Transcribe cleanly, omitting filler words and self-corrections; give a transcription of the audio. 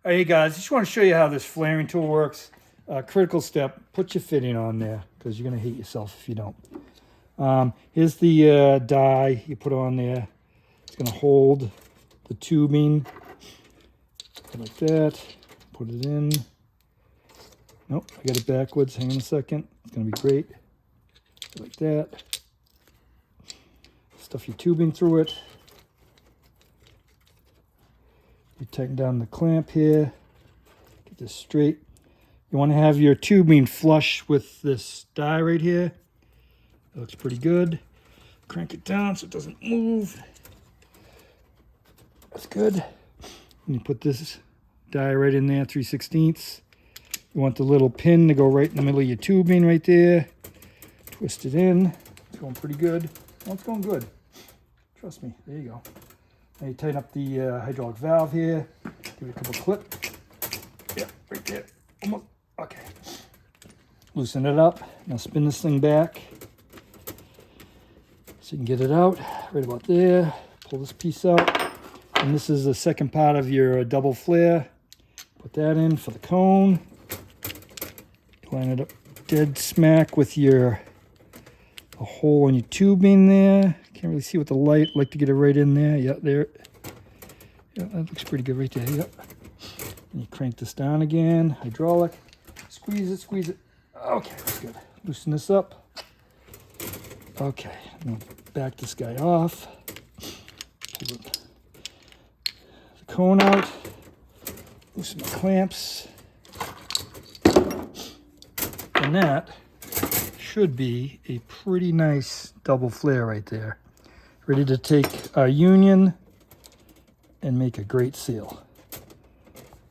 Hey guys, just want to show you how this flaring tool works. Critical step, put your fitting on there because you're going to hate yourself if you don't. Here's the die you put on there. It's going to hold the tubing like that. Put it in. Nope, I got it backwards. Hang on a second. It's going to be great. Like that. Stuff your tubing through it. You tighten down the clamp here. Get this straight. You want to have your tubing flush with this die right here. That looks pretty good. Crank it down so it doesn't move. That's good. And you put this die right in there, 3/16. You want the little pin to go right in the middle of your tubing right there. Twist it in. It's going pretty good. Oh, it's going good. Trust me. There you go. Now you tighten up the hydraulic valve here. Give it a couple clips. Yeah, right there. Almost. Okay. Loosen it up. Now spin this thing back so you can get it out. Right about there. Pull this piece out. And this is the second part of your double flare. Put that in for the cone. Line it up dead smack with your hole in your tubing there. Can't really see with the light. Like to get it right in there. Yeah, there. Yeah, that looks pretty good right there. Yep. And you crank this down again. Hydraulic. Squeeze it, squeeze it. Okay, that's good. Loosen this up. Okay, now back this guy off. Pull the cone out. Loosen the clamps. And that should be a pretty nice double flare right there. Ready to take our union and make a great seal.